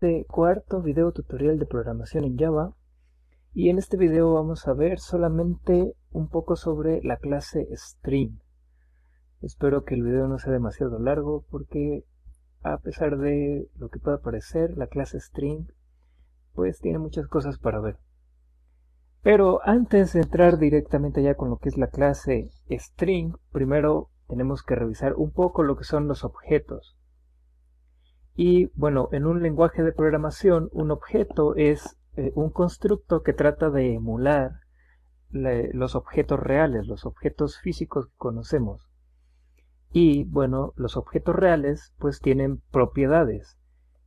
Este cuarto video tutorial de programación en Java, y en este video vamos a ver solamente un poco sobre la clase string. Espero que el video no sea demasiado largo porque a pesar de lo que pueda parecer, la clase string pues tiene muchas cosas para ver. Pero antes de entrar directamente ya con lo que es la clase string, primero tenemos que revisar un poco lo que son los objetos. Y bueno, en un lenguaje de programación, un objeto es un constructo que trata de emular los objetos reales, los objetos físicos que conocemos. Y bueno, los objetos reales pues tienen propiedades.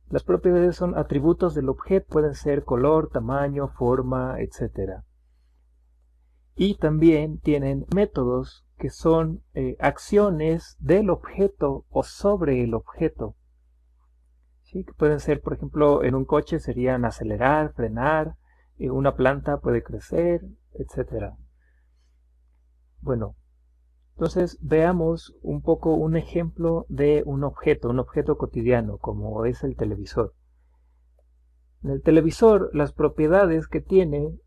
Las propiedades son atributos del objeto, pueden ser color, tamaño, forma, etc. Y también tienen métodos que son acciones del objeto o sobre el objeto. Sí, que pueden ser, por ejemplo, en un coche serían acelerar, frenar, una planta puede crecer, etcétera. Bueno, entonces veamos un poco un ejemplo de un objeto cotidiano, como es el televisor. En el televisor, las propiedades que tiene,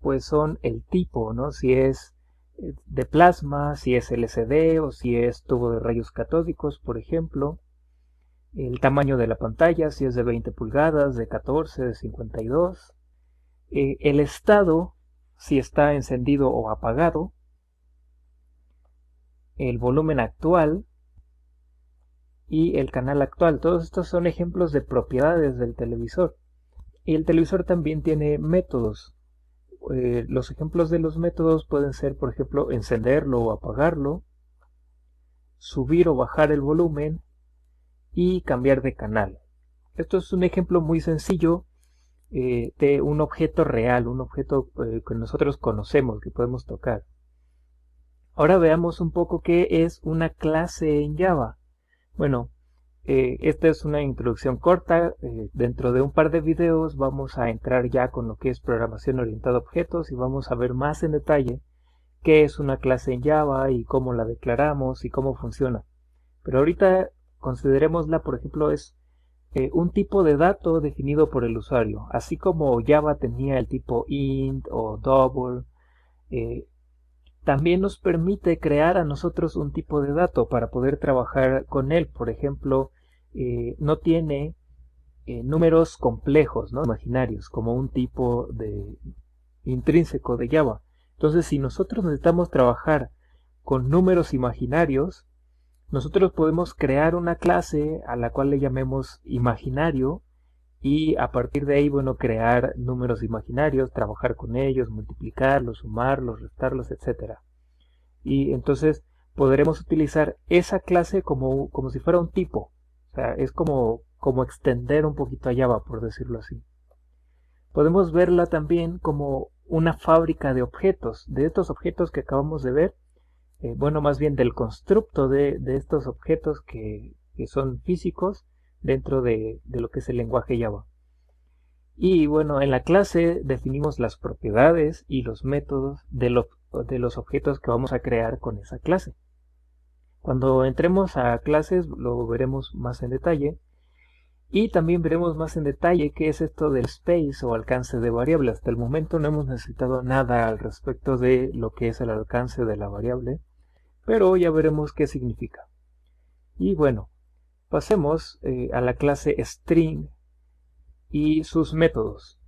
pues son el tipo, ¿no? Si es de plasma, si es LCD o si es tubo de rayos catódicos, por ejemplo. El tamaño de la pantalla, si es de 20 pulgadas, de 14, de 52. El estado, si está encendido o apagado. El volumen actual y el canal actual. Todos estos son ejemplos de propiedades del televisor. Y el televisor también tiene métodos. Los ejemplos de los métodos pueden ser, por ejemplo, encenderlo o apagarlo, subir o bajar el volumen y cambiar de canal. Esto es un ejemplo muy sencillo de un objeto real, un objeto que nosotros conocemos, que podemos tocar. Ahora veamos un poco qué es una clase en Java. Bueno, esta es una introducción corta. Dentro de un par de videos vamos a entrar ya con lo que es programación orientada a objetos y vamos a ver más en detalle qué es una clase en Java y cómo la declaramos y cómo funciona. Pero ahorita considerémosla, por ejemplo, es un tipo de dato definido por el usuario. Así como Java tenía el tipo int o double, también nos permite crear a nosotros un tipo de dato para poder trabajar con él. Por ejemplo, no tiene números complejos, ¿no? Imaginarios, como un tipo de intrínseco de Java. Entonces, si nosotros necesitamos trabajar con números imaginarios, nosotros podemos crear una clase a la cual le llamemos imaginario y a partir de ahí, bueno, crear números imaginarios, trabajar con ellos, multiplicarlos, sumarlos, restarlos, etcétera. Y entonces podremos utilizar esa clase como si fuera un tipo. O sea, es como extender un poquito a Java, por decirlo así. Podemos verla también como una fábrica de objetos, de estos objetos que acabamos de ver. Bueno, más bien del constructo de estos objetos que son físicos dentro de lo que es el lenguaje Java. Y bueno, en la clase definimos las propiedades y los métodos de los objetos que vamos a crear con esa clase. Cuando entremos a clases lo veremos más en detalle. Y también veremos más en detalle qué es esto del space o alcance de variable. Hasta el momento no hemos necesitado nada al respecto de lo que es el alcance de la variable, pero ya veremos qué significa. Y bueno, pasemos a la clase string y sus métodos.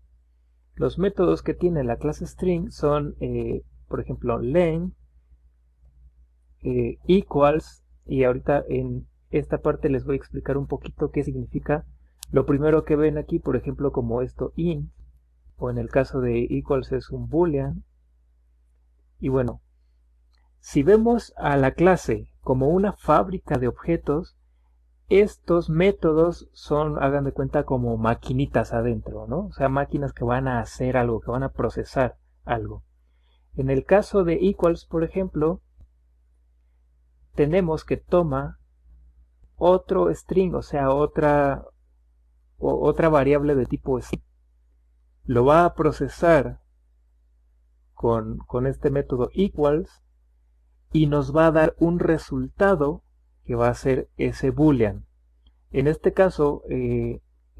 Los métodos que tiene la clase string son, por ejemplo, len, equals, y ahorita en esta parte les voy a explicar un poquito qué significa. Lo primero que ven aquí, por ejemplo, como esto int, o en el caso de equals es un boolean. Y bueno, si vemos a la clase como una fábrica de objetos, estos métodos son, hagan de cuenta, como maquinitas adentro, ¿no? O sea, máquinas que van a hacer algo, que van a procesar algo. En el caso de equals, por ejemplo, tenemos que toma otro string, o sea, otra variable de tipo string. Lo va a procesar con este método equals y nos va a dar un resultado que va a ser ese boolean. En este caso,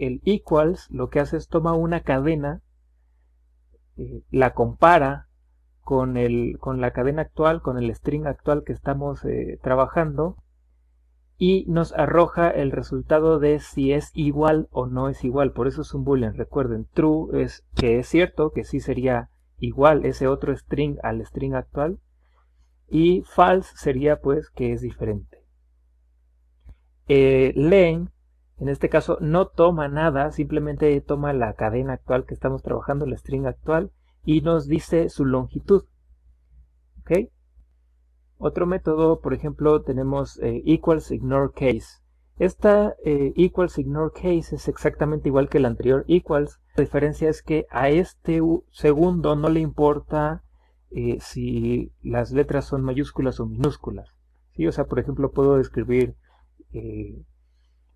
el equals lo que hace es toma una cadena, la compara con la cadena actual, con el string actual que estamos trabajando, y nos arroja el resultado de si es igual o no es igual. Por eso es un boolean. Recuerden, true es que es cierto, que sí sería igual ese otro string al string actual, y false sería pues que es diferente. Len, en este caso, no toma nada, simplemente toma la cadena actual que estamos trabajando, el string actual, y nos dice su longitud. ¿Ok? Otro método, por ejemplo, tenemos equals ignore case. Esta equals ignore case es exactamente igual que el anterior equals. La diferencia es que a este segundo no le importa si las letras son mayúsculas o minúsculas. ¿Sí? O sea, por ejemplo, puedo escribir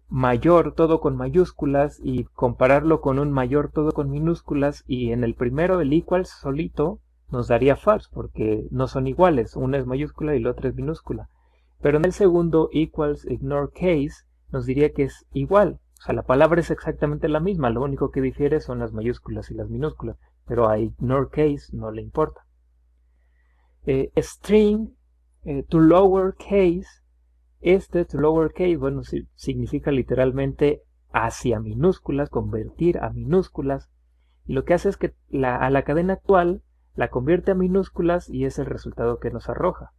mayor todo con mayúsculas y compararlo con un mayor todo con minúsculas, y en el primero el equals solito nos daría false porque no son iguales, una es mayúscula y la otra es minúscula. Pero en el segundo equals ignore case nos diría que es igual, o sea, la palabra es exactamente la misma, lo único que difiere son las mayúsculas y las minúsculas, pero a ignore case no le importa. String to lower case. Este to lower case, bueno, significa literalmente hacia minúsculas, convertir a minúsculas, y lo que hace es que a la cadena actual la convierte a minúsculas y es el resultado que nos arroja.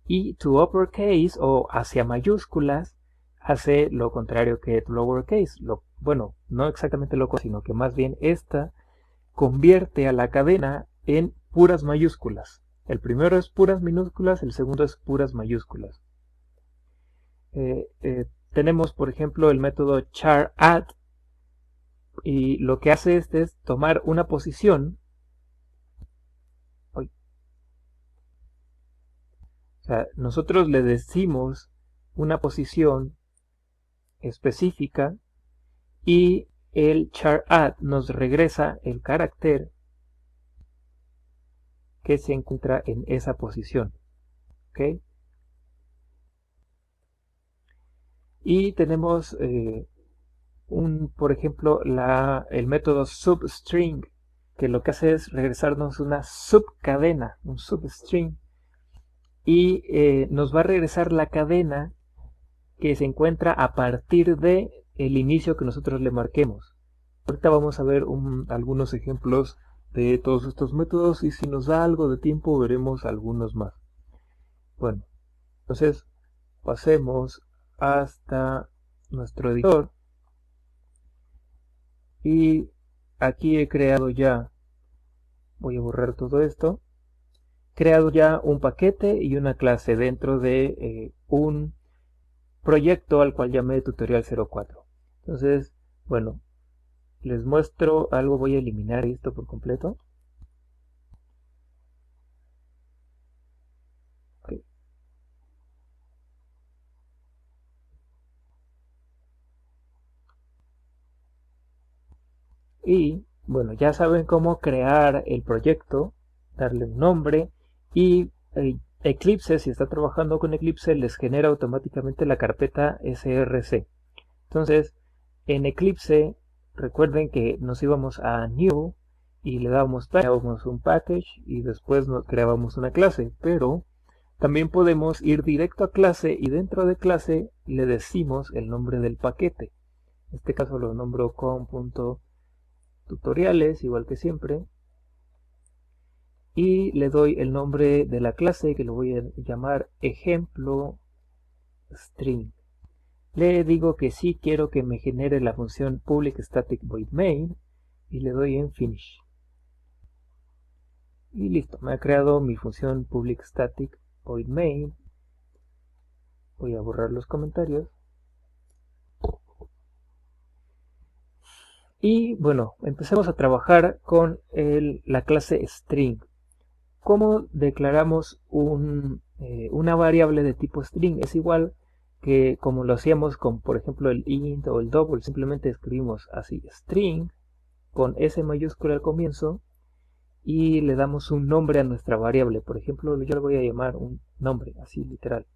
Y to uppercase o hacia mayúsculas hace lo contrario que to lowercase. Bueno, no exactamente lo contrario, sino que más bien esta convierte a la cadena en puras mayúsculas. El primero es puras minúsculas, el segundo es puras mayúsculas. Tenemos, por ejemplo, el método char_add, y lo que hace este es tomar una posición. O sea, nosotros le decimos una posición específica y el char_add nos regresa el carácter que se encuentra en esa posición. ¿Okay? Y tenemos por ejemplo, el método substring, que lo que hace es regresarnos una subcadena, un substring, y nos va a regresar la cadena que se encuentra a partir de el inicio que nosotros le marquemos. Ahorita vamos a ver algunos ejemplos de todos estos métodos, y si nos da algo de tiempo veremos algunos más. Bueno, entonces pasemos hasta nuestro editor, y aquí he creado ya, voy a borrar todo esto, creado ya un paquete y una clase dentro de un proyecto al cual llamé tutorial 04. Entonces, bueno, les muestro algo, voy a eliminar esto por completo. Okay. Y bueno, ya saben cómo crear el proyecto, darle un nombre, y Eclipse, si está trabajando con Eclipse, les genera automáticamente la carpeta src. Entonces, en Eclipse, recuerden que nos íbamos a New y le dábamos un package y después nos creábamos una clase, pero también podemos ir directo a clase y dentro de clase le decimos el nombre del paquete. En este caso lo nombro com.tutoriales, igual que siempre, y le doy el nombre de la clase, que lo voy a llamar ejemplo string. Le digo que sí quiero que me genere la función public static void main y le doy en finish. Y listo, me ha creado mi función public static void main. Voy a borrar los comentarios. Y bueno, empecemos a trabajar con la clase string. ¿Cómo declaramos una variable de tipo string? Es igual que como lo hacíamos con, por ejemplo, el int o el double. Simplemente escribimos así string con S mayúscula al comienzo y le damos un nombre a nuestra variable. Por ejemplo, yo le voy a llamar un nombre, así literal.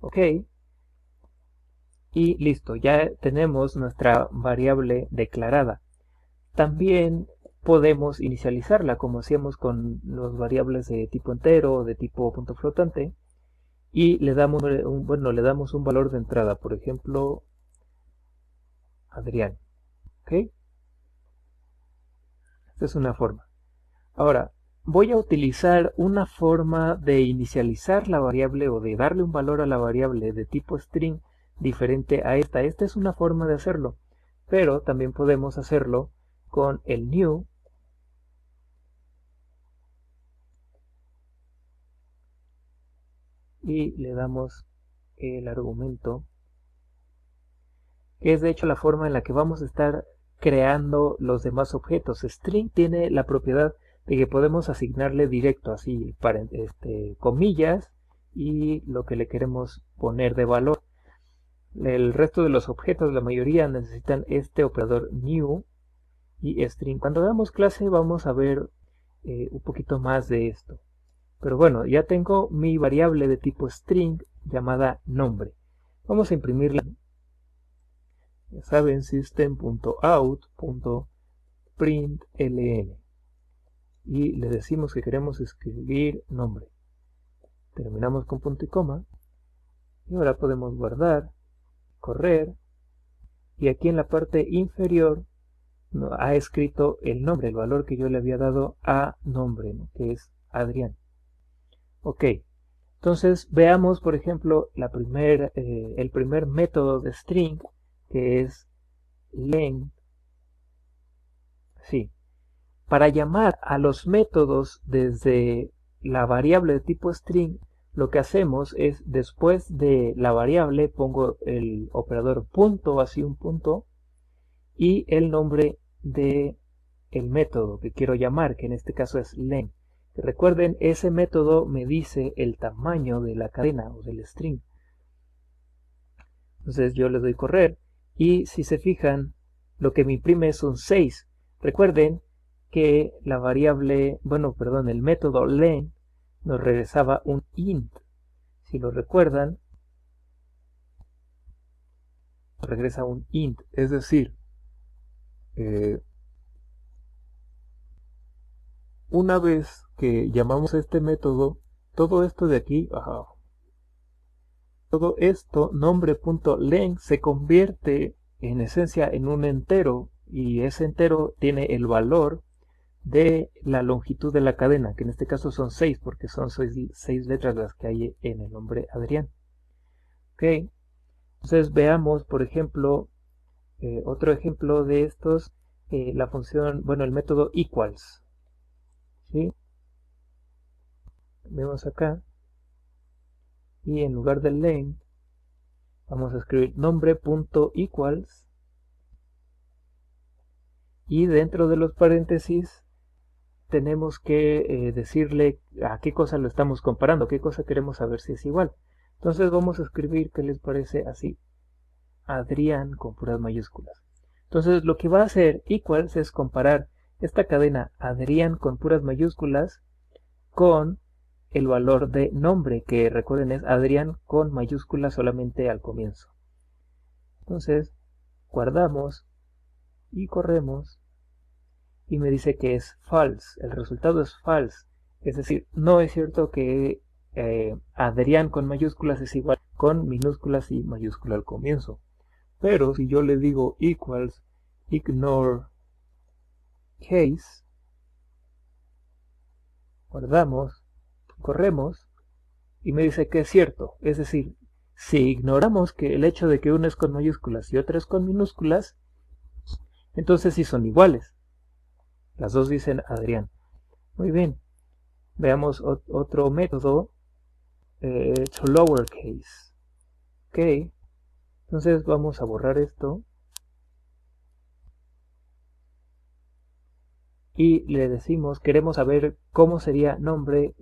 Ok. y listo, ya tenemos nuestra variable declarada. También podemos inicializarla como hacíamos con las variables de tipo entero o de tipo punto flotante, y le damos le damos un valor de entrada, por ejemplo Adrián. ¿Ok? Esta es una forma. Ahora, voy a utilizar una forma de inicializar la variable o de darle un valor a la variable de tipo string diferente a esta. Esta es una forma de hacerlo, pero también podemos hacerlo con el new y le damos el argumento, que es de hecho la forma en la que vamos a estar creando los demás objetos. String tiene la propiedad de que podemos asignarle directo, así, para comillas, y lo que le queremos poner de valor. El resto de los objetos, la mayoría, necesitan este operador new y string. Cuando damos clase vamos a ver un poquito más de esto. Pero bueno, ya tengo mi variable de tipo string llamada nombre. Vamos a imprimirla. Ya saben, system.out.println. Y le decimos que queremos escribir nombre. Terminamos con punto y coma. Y ahora podemos guardar, correr. Y aquí en la parte inferior ha escrito el nombre, el valor que yo le había dado a nombre, ¿no? Que es Adrián. Ok, entonces veamos, por ejemplo, el primer método de string, que es len. Sí, para llamar a los métodos desde la variable de tipo string, lo que hacemos es, después de la variable, pongo el operador punto, así un punto, y el nombre de el método que quiero llamar, que en este caso es len. Recuerden, ese método me dice el tamaño de la cadena o del string. Entonces yo le doy correr y si se fijan, lo que me imprime es un 6. Recuerden que la variable, el método len nos regresaba un int. Si lo recuerdan, regresa un int, es decir, una vez que llamamos a este método, todo esto de aquí, todo esto, nombre.len, se convierte en esencia en un entero, y ese entero tiene el valor de la longitud de la cadena, que en este caso son 6, porque son 6 letras las que hay en el nombre Adrián. Ok, entonces veamos, por ejemplo, otro ejemplo de estos, la función, el método equals. ¿Sí? Vemos acá, y en lugar del len, vamos a escribir nombre.equals, y dentro de los paréntesis tenemos que decirle a qué cosa lo estamos comparando, qué cosa queremos saber si es igual. Entonces vamos a escribir, ¿qué les parece? Así, Adrián con puras mayúsculas. Entonces lo que va a hacer equals es comparar esta cadena Adrián con puras mayúsculas con el valor de nombre, que recuerden es Adrián con mayúsculas solamente al comienzo. Entonces guardamos y corremos y me dice que es false, el resultado es false, es decir, no es cierto que Adrián con mayúsculas es igual con minúsculas y mayúscula al comienzo. Pero si yo le digo equals ignore case, guardamos, corremos y me dice que es cierto, es decir, si ignoramos que el hecho de que uno es con mayúsculas y otro es con minúsculas, entonces sí son iguales. Las dos dicen Adrián. Muy bien. Veamos otro método, to lowercase. Ok. Entonces vamos a borrar esto. Y le decimos, queremos saber cómo sería nombre,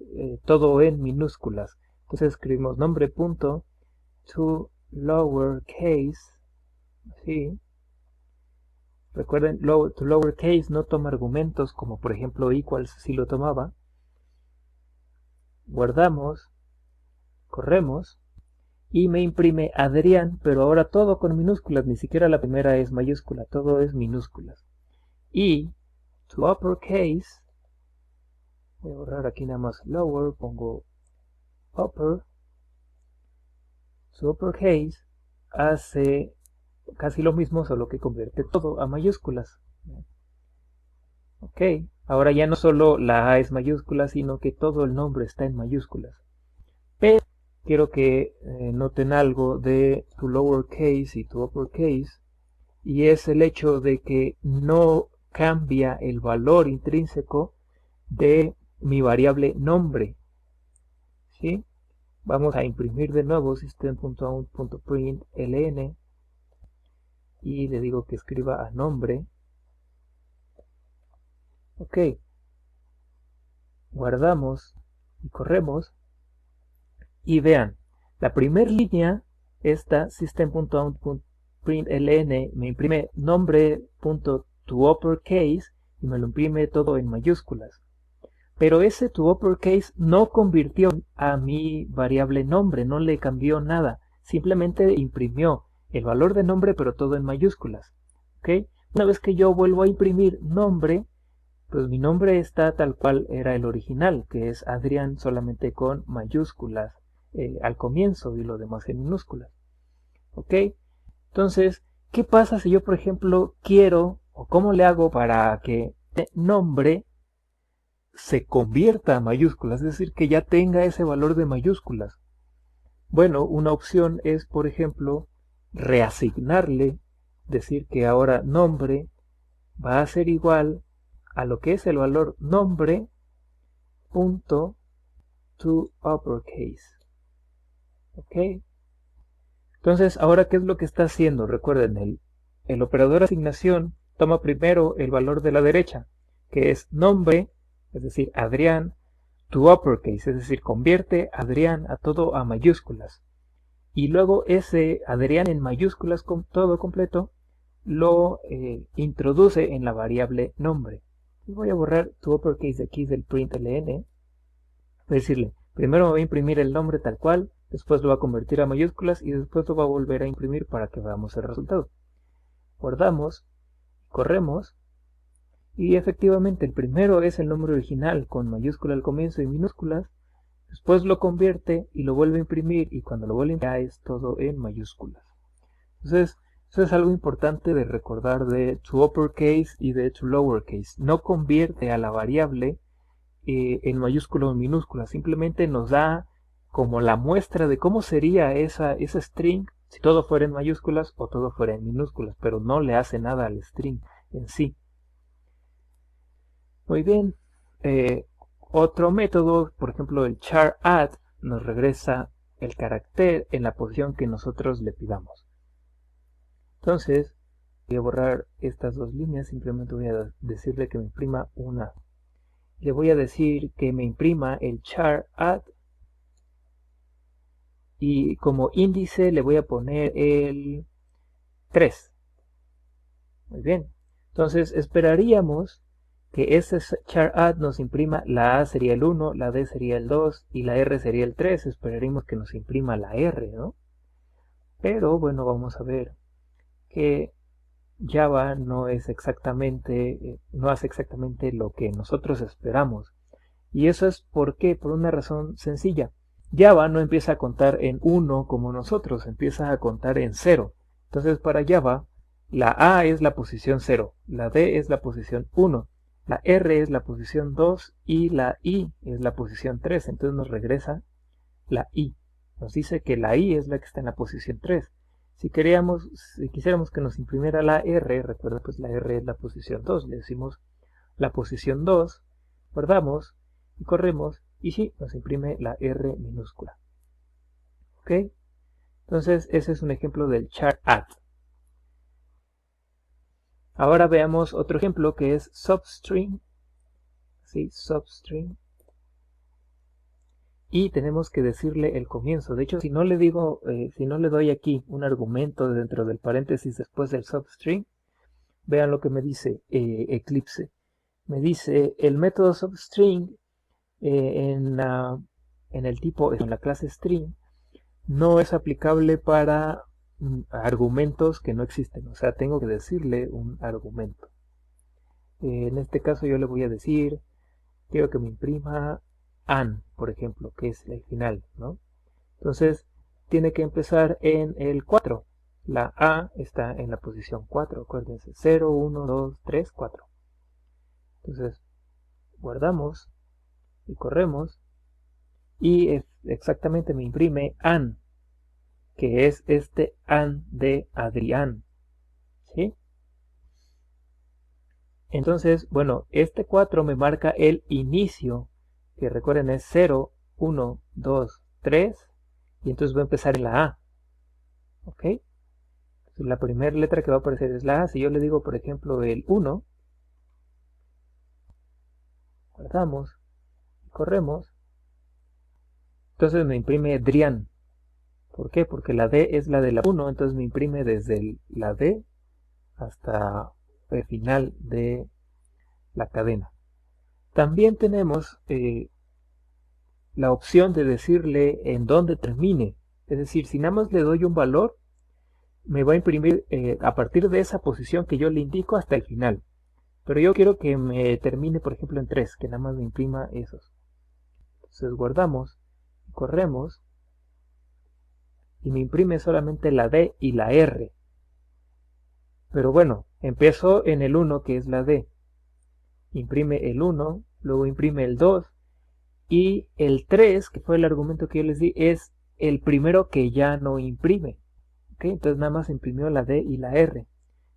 todo en minúsculas. Entonces escribimos nombre punto to lowercase. ¿Sí? Recuerden, to lowercase no toma argumentos, como por ejemplo equals si lo tomaba. Guardamos, corremos y me imprime Adrián, pero ahora todo con minúsculas, ni siquiera la primera es mayúscula, todo es minúsculas. Y to uppercase, voy a borrar aquí nada más lower, pongo upper, to uppercase hace casi lo mismo, solo que convierte todo a mayúsculas. Ok, ahora ya no solo la A es mayúscula, sino que todo el nombre está en mayúsculas. Pero quiero que noten algo de tu lowercase y tu uppercase, y es el hecho de que no cambia el valor intrínseco de mi variable nombre. ¿Sí? Vamos a imprimir de nuevo system.out.println y le digo que escriba a nombre. Ok, guardamos y corremos y vean, la primera línea, esta system.out.println, me imprime nombre.toUppercase y me lo imprime todo en mayúsculas. Pero ese toUppercase no convirtió a mi variable nombre, no le cambió nada, simplemente imprimió el valor de nombre pero todo en mayúsculas. ¿Okay? Una vez que yo vuelvo a imprimir nombre, pues mi nombre está tal cual era el original, que es Adrián solamente con mayúsculas al comienzo y lo demás en minúsculas. ¿Ok? Entonces, ¿qué pasa si yo, por ejemplo, quiero, o cómo le hago para que nombre se convierta a mayúsculas, es decir, que ya tenga ese valor de mayúsculas? Bueno, una opción es, por ejemplo, reasignarle, decir que ahora nombre va a ser igual a lo que es el valor nombre punto to uppercase. ¿Ok? Entonces, ahora, ¿qué es lo que está haciendo? Recuerden, el operador asignación toma primero el valor de la derecha, que es nombre, es decir, Adrián, to uppercase, es decir, convierte Adrián a todo a mayúsculas. Y luego ese Adrián en mayúsculas con todo completo lo introduce en la variable nombre. Voy a borrar to uppercase de aquí del println. Voy a decirle, primero me voy a imprimir el nombre tal cual, después lo va a convertir a mayúsculas y después lo va a volver a imprimir para que veamos el resultado. Guardamos, corremos y efectivamente el primero es el nombre original con mayúscula al comienzo y minúsculas, después lo convierte y lo vuelve a imprimir y cuando lo vuelve a imprimir ya es todo en mayúsculas. Entonces, eso es algo importante de recordar de to uppercase y de to lowercase. No convierte a la variable en mayúscula o en minúscula, simplemente nos da como la muestra de cómo sería esa string si todo fuera en mayúsculas o todo fuera en minúsculas, pero no le hace nada al string en sí. Muy bien, otro método, por ejemplo el char add, nos regresa el carácter en la posición que nosotros le pidamos. Entonces, voy a borrar estas dos líneas, simplemente voy a decirle que me imprima una. Le voy a decir que me imprima el char add y como índice le voy a poner el 3. Muy bien, entonces esperaríamos que ese char add nos imprima la A sería el 1, la D sería el 2 y la R sería el 3. Esperaríamos que nos imprima la R, ¿no? Pero bueno, vamos a ver que Java no hace exactamente lo que nosotros esperamos. Y eso es por una razón sencilla. Java no empieza a contar en 1 como nosotros, empieza a contar en 0. Entonces para Java, la A es la posición 0, la D es la posición 1, la R es la posición 2 y la I es la posición 3. Entonces nos regresa la I. Nos dice que la I es la que está en la posición 3. Si quisiéramos que nos imprimiera la R, recuerda pues la R es la posición 2, le decimos la posición 2, guardamos y corremos y sí, nos imprime la R minúscula. ¿Ok? Entonces ese es un ejemplo del char add. Ahora veamos otro ejemplo que es substring. Sí, substring. Y tenemos que decirle el comienzo. De hecho, si no le digo, si no le doy aquí un argumento dentro del paréntesis después del substring, vean lo que me dice Eclipse. Me dice el método substring en el tipo, en la clase string, no es aplicable para argumentos que no existen. O sea, tengo que decirle un argumento. En este caso yo le voy a decir, quiero que me imprima AN, por ejemplo, que es el final, ¿no? Entonces, tiene que empezar en el 4. La A está en la posición 4, acuérdense, 0, 1, 2, 3, 4. Entonces, guardamos y corremos y exactamente me imprime AN, que es este AN de Adrián, ¿sí? Entonces, bueno, este 4 me marca el inicio, que recuerden es 0, 1, 2, 3, y entonces voy a empezar en la A, ¿ok? Entonces, la primera letra que va a aparecer es la A. Si yo le digo, por ejemplo, el 1, guardamos, corremos, entonces me imprime Drian. ¿Por qué? Porque la D es la de la 1, entonces me imprime desde la D hasta el final de la cadena. También tenemos la opción de decirle en dónde termine. Es decir, si nada más le doy un valor, me va a imprimir a partir de esa posición que yo le indico hasta el final. Pero yo quiero que me termine, por ejemplo, en 3, que nada más me imprima esos. Entonces guardamos, corremos, y me imprime solamente la D y la R. Pero bueno, empiezo en el 1, que es la D. Imprime el 1, luego imprime el 2, y el 3, que fue el argumento que yo les di, es el primero que ya no imprime. ¿Okay? Entonces nada más imprimió la D y la R.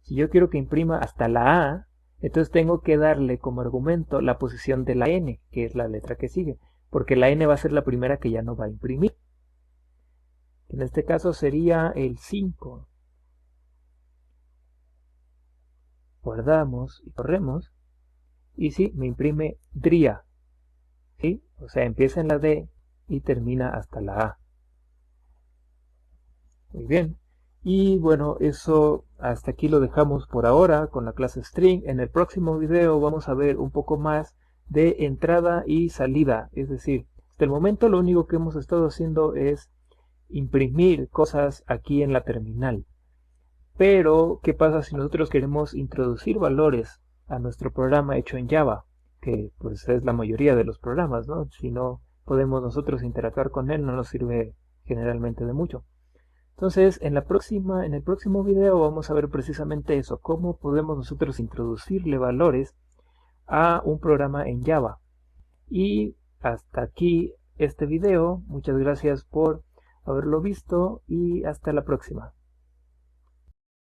Si yo quiero que imprima hasta la A, entonces tengo que darle como argumento la posición de la N, que es la letra que sigue, porque la N va a ser la primera que ya no va a imprimir. En este caso sería el 5. Guardamos y corremos. Y sí, me imprime DRIA. ¿Sí? O sea, empieza en la D y termina hasta la A. Muy bien. Y bueno, eso hasta aquí lo dejamos por ahora con la clase String. En el próximo video vamos a ver un poco más de entrada y salida. Es decir, hasta el momento lo único que hemos estado haciendo es imprimir cosas aquí en la terminal. Pero, ¿qué pasa si nosotros queremos introducir valores a nuestro programa hecho en Java? Que pues es la mayoría de los programas, ¿no? Si no podemos nosotros interactuar con él, no nos sirve generalmente de mucho. Entonces, en el próximo video vamos a ver precisamente eso, cómo podemos nosotros introducirle valores a un programa en Java. Y hasta aquí este video. Muchas gracias por haberlo visto y hasta la próxima.